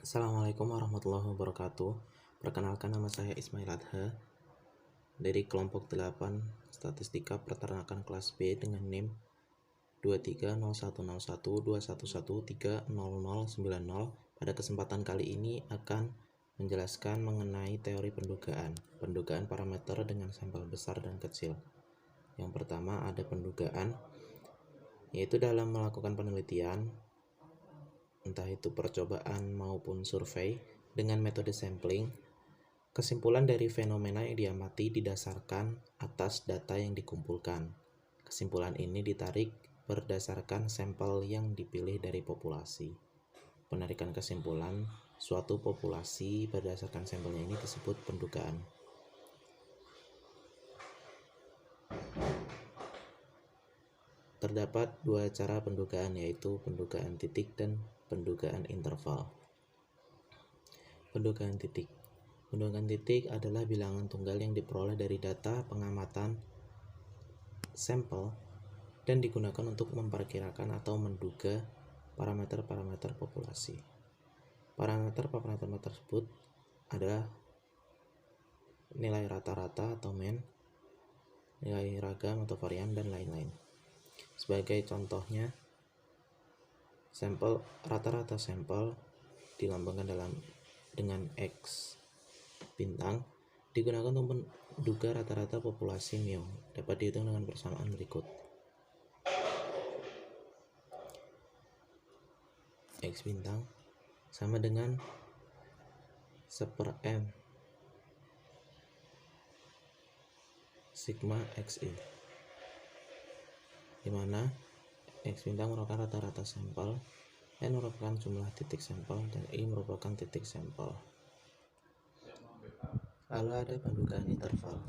Assalamualaikum warahmatullahi wabarakatuh. Perkenalkan, nama saya Ismail Adha dari kelompok 8 Statistika Peternakan kelas B dengan NIM 23010121130090. Pada kesempatan kali ini akan menjelaskan mengenai teori pendugaan parameter dengan sampel besar dan kecil. Yang pertama ada pendugaan, yaitu dalam melakukan penelitian, entah itu percobaan maupun survei dengan metode sampling, kesimpulan dari fenomena yang diamati didasarkan atas data yang dikumpulkan. Kesimpulan ini ditarik berdasarkan sampel yang dipilih dari populasi. Penarikan kesimpulan suatu populasi berdasarkan sampelnya ini disebut pendugaan. Terdapat dua cara pendugaan, yaitu pendugaan titik dan pendugaan interval. Pendugaan titik. Pendugaan titik adalah bilangan tunggal yang diperoleh dari data pengamatan sampel dan digunakan untuk memperkirakan atau menduga parameter-parameter populasi. Parameter-parameter tersebut adalah nilai rata-rata atau mean, nilai ragam atau varian, dan lain-lain. Sebagai contohnya, sampel rata-rata sampel dilambangkan dengan X bintang digunakan untuk menduga rata-rata populasi Mio. Dapat dihitung dengan persamaan berikut. X bintang sama dengan 1/m sigma XI, di mana X bintang merupakan rata-rata sampel, N merupakan jumlah titik sampel, dan I merupakan titik sampel. Lalu ada pendugaan interval.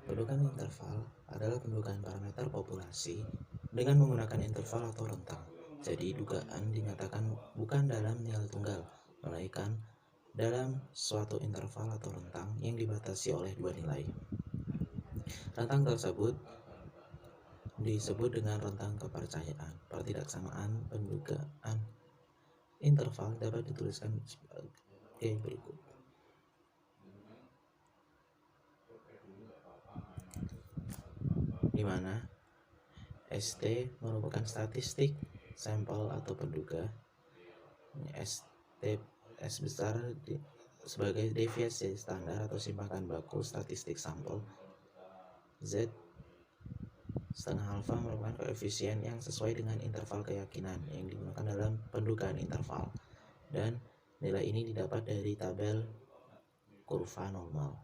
Pendugaan interval adalah pendugaan parameter populasi dengan menggunakan interval atau rentang. Jadi dugaan dinyatakan bukan dalam nilai tunggal, melainkan dalam suatu interval atau rentang yang dibatasi oleh dua nilai. Rentang tersebut disebut dengan rentang kepercayaan. Pertidaksamaan pendugaan interval dapat dituliskan sebagai berikut. Di mana ST merupakan statistik sampel atau penduga, S besar sebagai deviasi standar atau simpangan baku statistik sampel, Z setengah alfa merupakan koefisien yang sesuai dengan interval keyakinan yang digunakan dalam pendugaan interval, dan nilai ini didapat dari tabel kurva normal.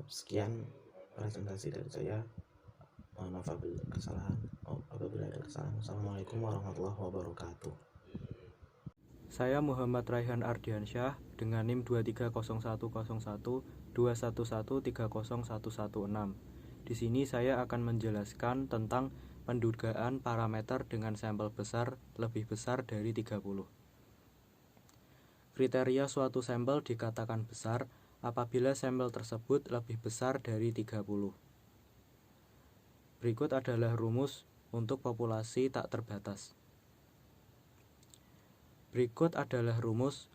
Sekian presentasi dari saya. Mohon maaf apabila ada kesalahan. Assalamualaikum warahmatullahi wabarakatuh. Saya Muhammad Raihan Ardiansyah dengan NIM 23010121130116. Di sini saya akan menjelaskan tentang pendugaan parameter dengan sampel besar lebih besar dari 30. Kriteria suatu sampel dikatakan besar apabila sampel tersebut lebih besar dari 30. Berikut adalah rumus untuk populasi tak terbatas. Berikut adalah rumus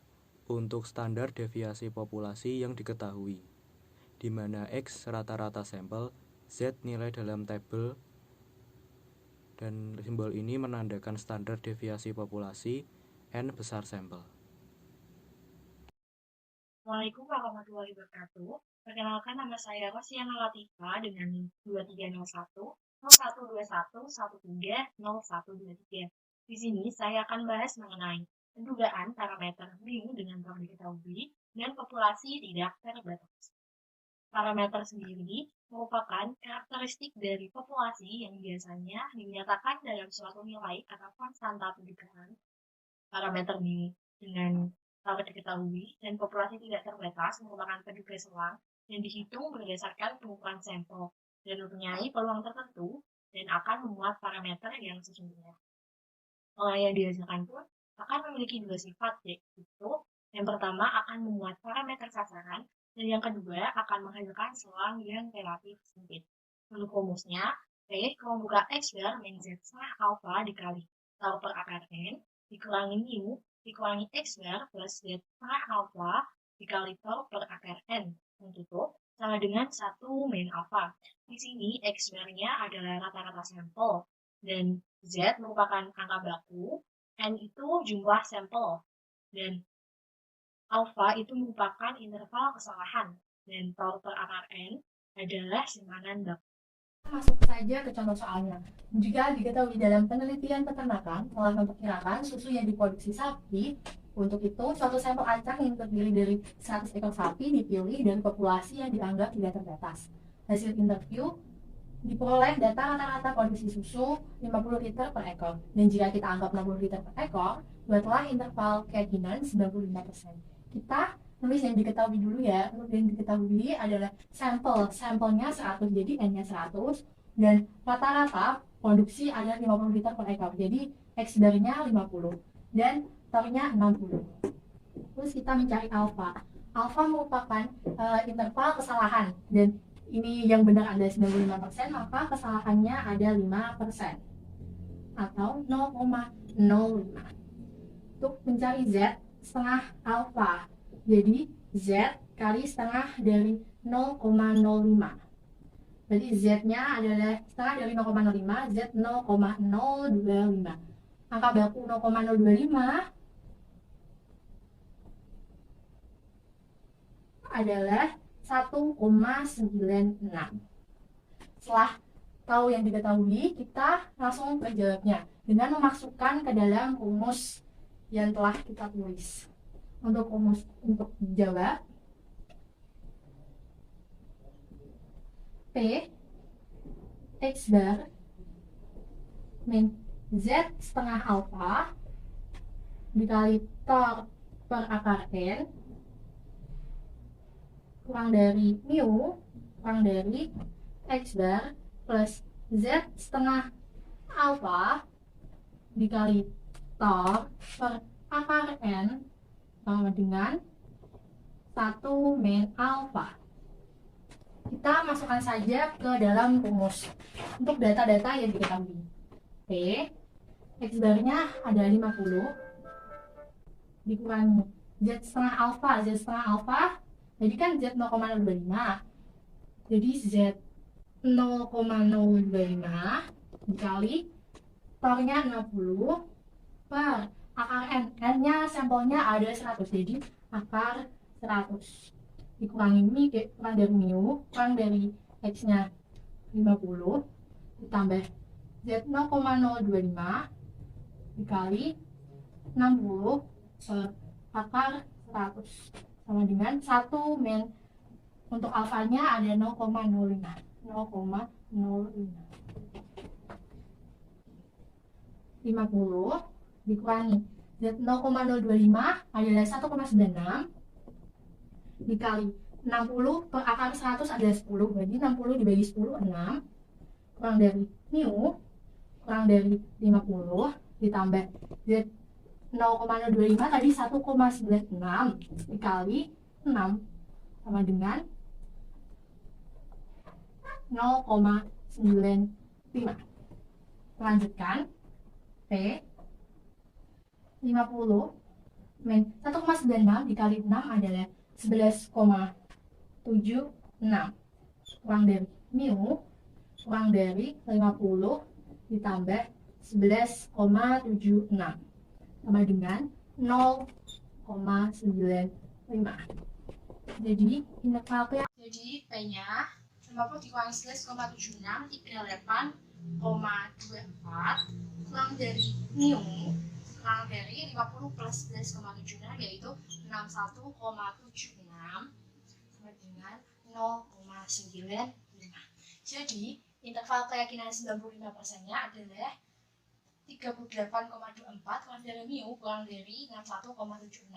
untuk standar deviasi populasi yang diketahui, di mana X rata-rata sampel, Z nilai dalam tabel, dan simbol ini menandakan standar deviasi populasi, N besar sampel. Assalamualaikum warahmatullahi wabarakatuh. Perkenalkan, nama saya Rosiana Latifa dengan 2301 0121 130123. Di sini saya akan bahas mengenai pendugaan parameter mu dengan telah diketahui dan populasi tidak terbatas. Parameter sendiri merupakan karakteristik dari populasi yang biasanya dinyatakan dalam suatu nilai atau konstanta pendugaan. Parameter mu dengan dapat diketahui dan populasi tidak terbatas merupakan penduga selang yang dihitung berdasarkan pengumpulan sampel dan mempunyai peluang tertentu dan akan memuat parameter yang sesungguhnya. Nilai yang dihasilkan pun akan memiliki dua sifat, yaitu yang pertama akan memuat parameter sasaran dan yang kedua akan menghasilkan selang yang relatif sempit. Untuk rumusnya, yaitu membuka X bar min Z setengah alfa dikali tau per akar N dikurangi mu dikurangi X bar plus Z setengah alfa dikali tol per akar N tutup sama dengan 1 min alfa. Di sini X bar-nya adalah rata-rata sampel dan Z merupakan angka baku, N itu jumlah sampel, dan alfa itu merupakan interval kesalahan, dan tol per akar N adalah simpanan baku. Masuk saja ke contoh soalnya. Jika diketahui dalam penelitian peternakan telah memperkirakan susu yang diproduksi sapi, untuk itu suatu sampel acak yang terdiri dari 100 ekor sapi dipilih dari populasi yang dianggap tidak terbatas. Hasil interview diperoleh data rata-rata produksi susu 50 liter per ekor, dan jika kita anggap 60 liter per ekor, buatlah interval keyakinan 95%. Kita nulis yang diketahui dulu ya. Untuk yang diketahui adalah sampelnya 100, jadi N-nya 100, dan rata-rata produksi adalah 50 liter per ekor, jadi X bar-nya 50 dan tol-nya 60. Terus kita mencari alfa. Alfa merupakan interval kesalahan, dan ini yang benar ada 95%, maka kesalahannya ada 5% atau 0,05. Untuk mencari Z setengah alfa, jadi Z kali setengah dari 0,05. Berarti Z-nya adalah setengah dari 0,05, Z 0,025. Angka baku 0,025 adalah 1,96. Setelah tahu yang diketahui, kita langsung menjawabnya dengan memasukkan ke dalam rumus yang telah kita tulis. Untuk jawab, P X bar min Z setengah alfa dikali tol per akar N kurang dari mu kurang dari X bar plus Z setengah alfa dikali tol per akar N sama dengan 1 min alfa. Kita masukkan saja ke dalam rumus untuk data-data yang diketahui. P X bar-nya ada 50 dikurangi Z setengah alfa, jadi kan Z 0,025, jadi Z 0,025 dikali tol-nya 60 per akar N. N-nya sampelnya ada 100, jadi akar 100 dikurangi kurang dari mu, kurang dari X-nya 50 ditambah Z 0,025 dikali 60 per akar 100 sama dengan 1 min. Untuk alfanya ada 0,05 50 dikurangi Z 0,025 adalah 1,96 dikali 60 per akar 100 adalah 10, berarti 60 dibagi 10 6, kurang dari mu kurang dari 50 ditambah Z 0,025 tadi 1,96 dikali 6 sama dengan 0,95. Lanjutkan, P 50 min 1,96 dikali 6 adalah 11,76 kurang dari mu kurang dari 50 ditambah 11,76 sama dengan 0,95. Jadi interval P, jadi P-nya 50 dikurangi 11,76 38,24 kurang dari mu kurang dari 50 plus 11,76 yaitu 61,76 sama dengan 0,95. Jadi interval keyakinan 95%-nya adalah 38,24 kurang dari mu kurang dari 61,76.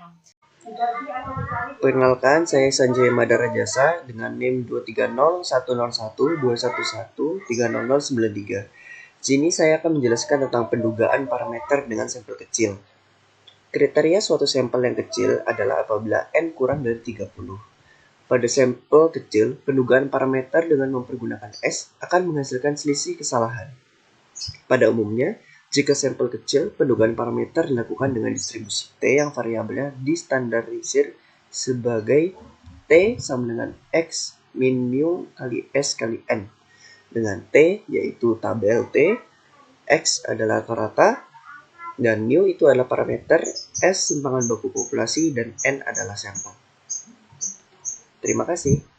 Perkenalkan, saya Sanjay Madara Jasa dengan NIM 230101211300093. Di sini saya akan menjelaskan tentang pendugaan parameter dengan sampel kecil. Kriteria suatu sampel yang kecil adalah apabila N kurang dari 30. Pada sampel kecil, pendugaan parameter dengan mempergunakan S akan menghasilkan selisih kesalahan. Pada umumnya, Jika sampel kecil, pendugaan parameter dilakukan dengan distribusi T yang variabelnya distandarisir sebagai T sama dengan X min mu kali S kali N. Dengan T yaitu tabel T, X adalah rata-rata, dan mu itu adalah parameter, S simpangan baku populasi, dan N adalah sampel. Terima kasih.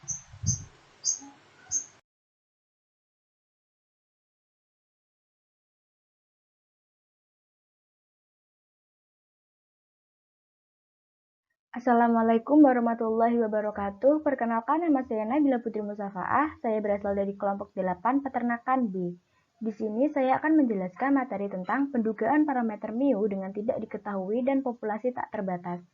Assalamualaikum warahmatullahi wabarakatuh. Perkenalkan, nama saya Nabila Putri Musafaah. Saya berasal dari kelompok 8 peternakan B. Di sini saya akan menjelaskan materi tentang pendugaan parameter mu dengan tidak diketahui dan populasi tak terbatas.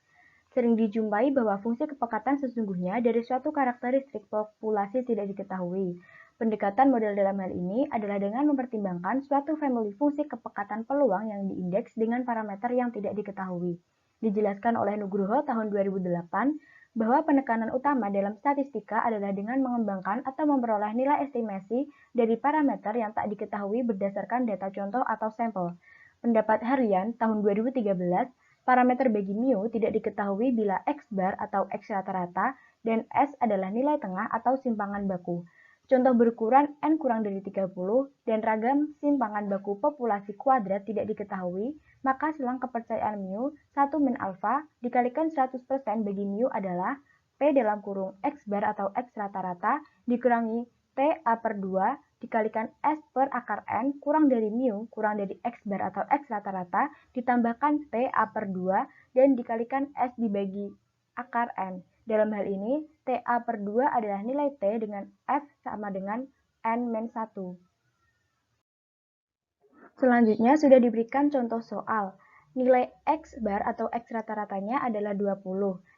Sering dijumpai bahwa fungsi kepekatan sesungguhnya dari suatu karakteristik populasi tidak diketahui. Pendekatan model dalam hal ini adalah dengan mempertimbangkan suatu famili fungsi kepekatan peluang yang diindeks dengan parameter yang tidak diketahui. Dijelaskan oleh Nugroho tahun 2008 bahwa penekanan utama dalam statistika adalah dengan mengembangkan atau memperoleh nilai estimasi dari parameter yang tak diketahui berdasarkan data contoh atau sampel. Pendapat Harian tahun 2013, parameter bagi mu tidak diketahui bila X bar atau X rata-rata dan S adalah nilai tengah atau simpangan baku. Contoh berukuran N kurang dari 30 dan ragam simpangan baku populasi kuadrat tidak diketahui, maka selang kepercayaan mu 1 min alfa dikalikan 100% bagi mu adalah P dalam kurung X bar atau X rata-rata dikurangi TA per 2 dikalikan S per akar N kurang dari mu kurang dari X bar atau X rata-rata ditambahkan TA per 2 dan dikalikan S dibagi akar N. Dalam hal ini, TA per 2 adalah nilai T dengan F sama dengan N-1. Selanjutnya sudah diberikan contoh soal. Nilai X bar atau X rata-ratanya adalah 20.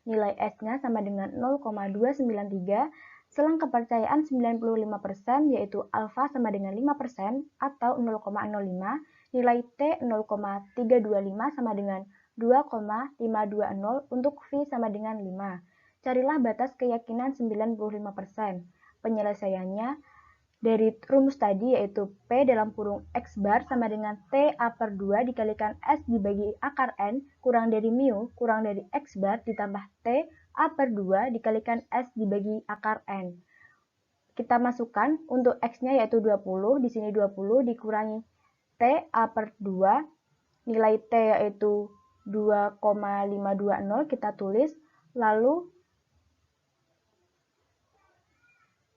Nilai S-nya sama dengan 0,293. Selang kepercayaan 95% yaitu alfa sama dengan 5% atau 0,05. Nilai T 0,325 sama dengan 2,520 untuk V sama dengan 5. Carilah batas keyakinan 95%. Penyelesaiannya dari rumus tadi yaitu P dalam kurung X bar sama dengan TA per 2 dikalikan S dibagi akar N kurang dari mu kurang dari X bar ditambah TA per 2 dikalikan S dibagi akar N. Kita masukkan untuk X-nya yaitu 20, di sini 20 dikurangi TA per 2, nilai T yaitu 2,520 kita tulis, lalu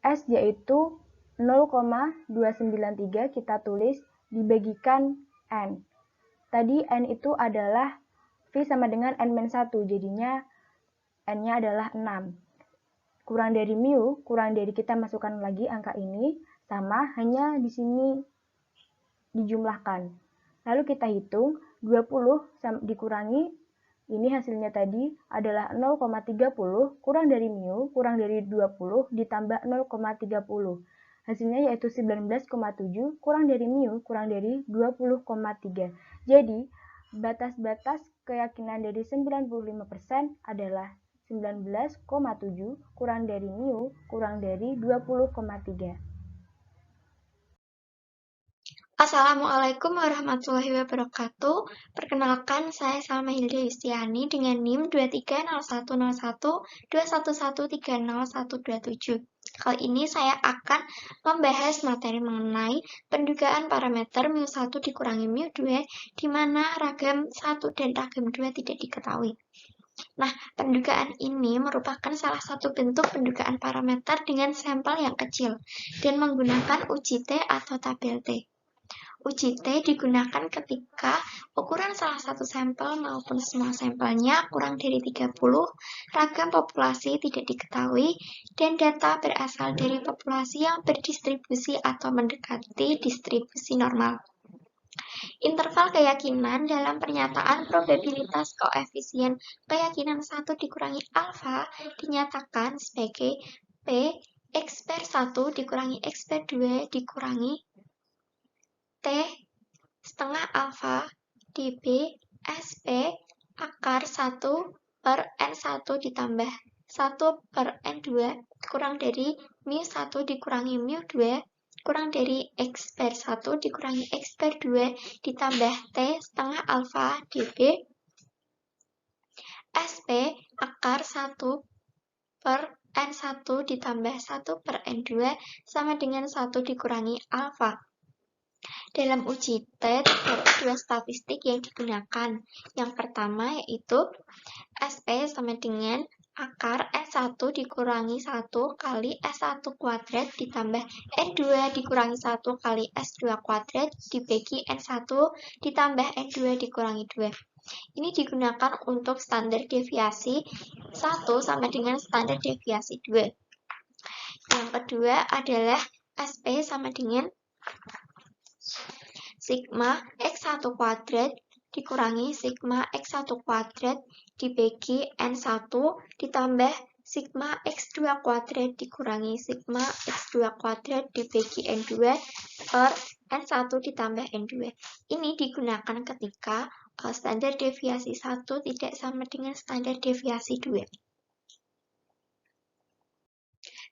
S yaitu 0,293 kita tulis dibagikan N. Tadi N itu adalah V sama dengan N-1, jadinya N-nya adalah 6. Kurang dari mu, kurang dari kita masukkan lagi angka ini, sama hanya di sini dijumlahkan. Lalu kita hitung 20 dikurangi, ini hasilnya tadi adalah 0,30 kurang dari mu, kurang dari 20 ditambah 0,30. Hasilnya yaitu 19,7 kurang dari mu, kurang dari 20,3. Jadi, batas-batas keyakinan dari 95% adalah 19,7 kurang dari mu, kurang dari 20,3. Assalamualaikum warahmatullahi wabarakatuh. Perkenalkan, saya Salma Hilda Yustiani dengan NIM 23010121130127. Kali ini saya akan membahas materi mengenai pendugaan parameter mu1 dikurangi mu2, di mana ragam 1 dan ragam 2 tidak diketahui. Nah, pendugaan ini merupakan salah satu bentuk pendugaan parameter dengan sampel yang kecil dan menggunakan uji T atau tabel T. Uji T digunakan ketika ukuran salah satu sampel maupun semua sampelnya kurang dari 30, ragam populasi tidak diketahui, dan data berasal dari populasi yang berdistribusi atau mendekati distribusi normal. Interval keyakinan dalam pernyataan probabilitas koefisien keyakinan 1 dikurangi alfa dinyatakan sebagai P X per 1 dikurangi X per 2 dikurangi T setengah alfa dB SP akar 1 per N1 ditambah 1 per N2 kurang dari mu1 dikurangi mu2 kurang dari X per 1 dikurangi X per 2 ditambah T setengah alfa dB SP akar 1 per N1 ditambah 1 per N2 sama dengan 1 dikurangi alfa. Dalam uji T, terdapat dua statistik yang digunakan. Yang pertama yaitu SP sama dengan akar S1 dikurangi 1 kali S1 kuadrat ditambah N2 dikurangi 1 kali S2 kuadrat dibagi N1 ditambah N2 dikurangi 2. Ini digunakan untuk standar deviasi 1 sama dengan standar deviasi 2. Yang kedua adalah SP sama dengan sigma X1 kuadrat dikurangi sigma X1 kuadrat dibagi N1 ditambah sigma X2 kuadrat dikurangi sigma X2 kuadrat dibagi N2 per N1 ditambah N2. Ini digunakan ketika standar deviasi 1 tidak sama dengan standar deviasi 2.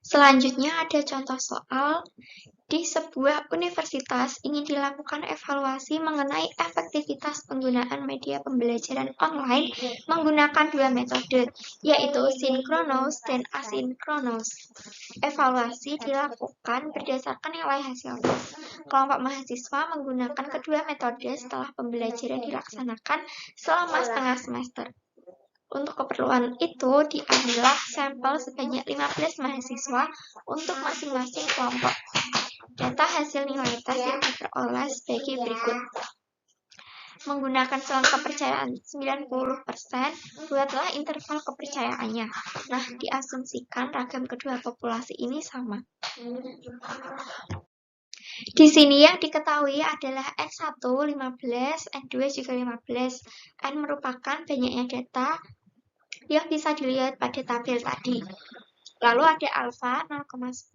Selanjutnya ada contoh soal. Di sebuah universitas ingin dilakukan evaluasi mengenai efektivitas penggunaan media pembelajaran online menggunakan dua metode, yaitu sinkronus dan asinkronus. Evaluasi dilakukan berdasarkan nilai hasil tes. Kelompok mahasiswa menggunakan kedua metode setelah pembelajaran dilaksanakan selama setengah semester. Untuk keperluan itu, diambillah sampel sebanyak 15 mahasiswa untuk masing-masing kelompok. Data hasil nilai tes yang diperoleh sebagai berikut. Menggunakan selang kepercayaan 90%, buatlah interval kepercayaannya. Nah, diasumsikan ragam kedua populasi ini sama. Di sini yang diketahui adalah N1 15, N2 juga 15. N merupakan banyaknya data yang bisa dilihat pada tabel tadi. Lalu ada alfa 0,10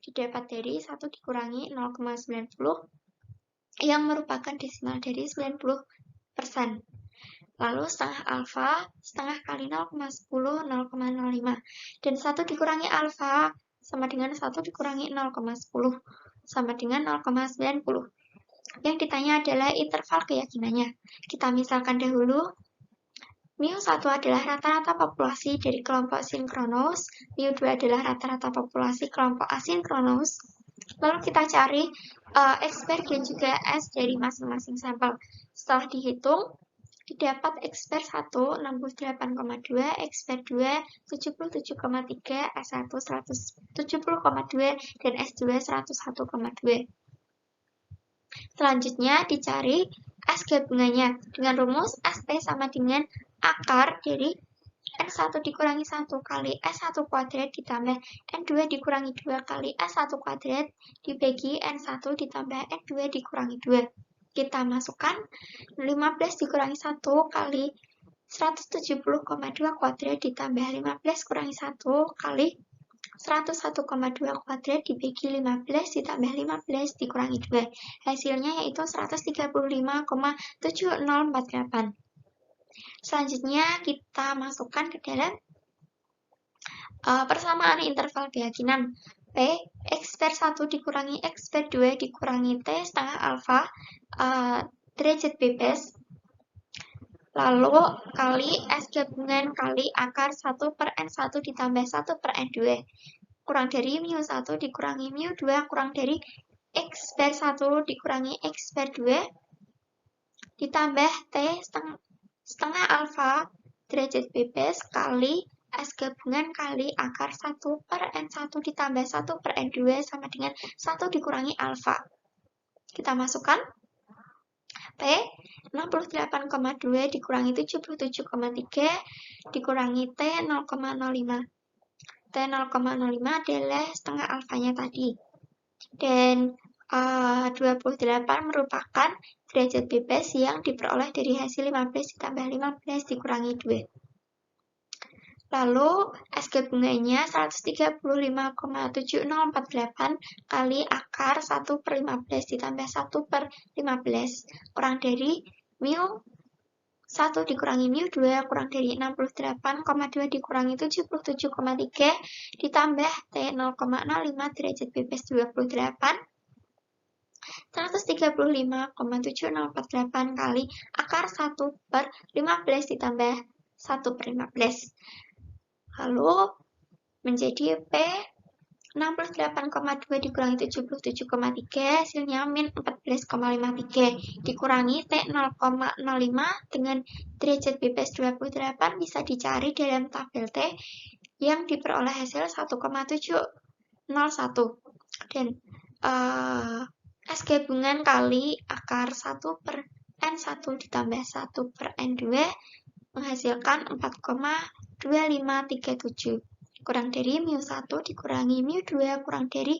didapat dari 1 dikurangi 0,90 yang merupakan desimal dari 90%. Lalu setengah alfa, setengah kali 0,10, 0,05. Dan 1 dikurangi alfa sama dengan 1 dikurangi 0,10 sama dengan 0,90. Yang ditanya adalah interval keyakinannya. Kita misalkan dahulu. Mu1 adalah rata-rata populasi dari kelompok sinkronus, Mu2 adalah rata-rata populasi kelompok asinkronus. Lalu kita cari X per dan juga S dari masing-masing sampel. Setelah dihitung, didapat X per 1 68,2, X per 2 77,3, S1 170,2, dan S2 101,2. Selanjutnya dicari S gabungannya dengan rumus SP sama dengan akar dari N1 dikurangi 1 kali S1 kuadrat ditambah N2 dikurangi 2 kali S1 kuadrat dibagi N1 ditambah N2 dikurangi 2. Kita masukkan 15 dikurangi 1 kali 170,2 kuadrat ditambah 15 kurangi 1 kali 101,2 kuadrat dibagi 15 ditambah 15 dikurangi 2. Hasilnya yaitu 135,7048. Selanjutnya kita masukkan ke dalam persamaan interval keyakinan. P, X per 1 dikurangi X per 2 dikurangi T setengah alfa derajat bebas. Lalu kali S gabungan kali akar 1 per N1 ditambah 1 per N2. Kurang dari mu1 dikurangi mu2 kurang dari X per 1 dikurangi X per 2 ditambah T setengah alfa derajat bebas kali S gabungan kali akar 1 per N1 ditambah 1 per N2 sama dengan 1 dikurangi alfa. Kita masukkan P 68,2 dikurangi 77,3 dikurangi T 0,05. T 0,05 adalah setengah alfanya tadi. Dan 28 merupakan derajat bebas yang diperoleh dari hasil 15 ditambah 15 dikurangi 2. Lalu S gabungannya 135,7048 kali akar 1 per 15 ditambah 1 per 15 kurang dari mu 1 dikurangi mu2 kurang dari 68,2 dikurangi 77,3 ditambah T 0,05 derajat bebas 28 135,7048 kali akar 1/15 ditambah 1/15. Lalu menjadi P 68,2 dikurangi 77,3 hasilnya min 14,53 dikurangi T 0,05 dengan derajat bebas 28 bisa dicari dalam tabel T yang diperoleh hasil 1,701 dan S gabungan kali akar 1/N1 ditambah 1/N2 menghasilkan 4,2537 kurang dari mu1 dikurangi mu2 kurang dari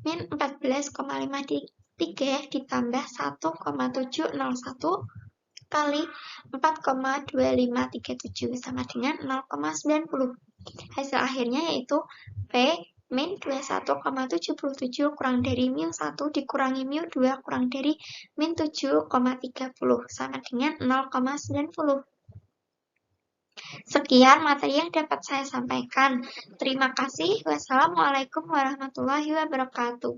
min 14,53 ditambah 1,701 kali 4,2537 sama dengan 0,90. Hasil akhirnya yaitu P min 21,77 kurang dari mu1 dikurangi mu2 kurang dari min 7,30 sama dengan 0,90. Sekian materi yang dapat saya sampaikan. Terima kasih. Wassalamualaikum warahmatullahi wabarakatuh.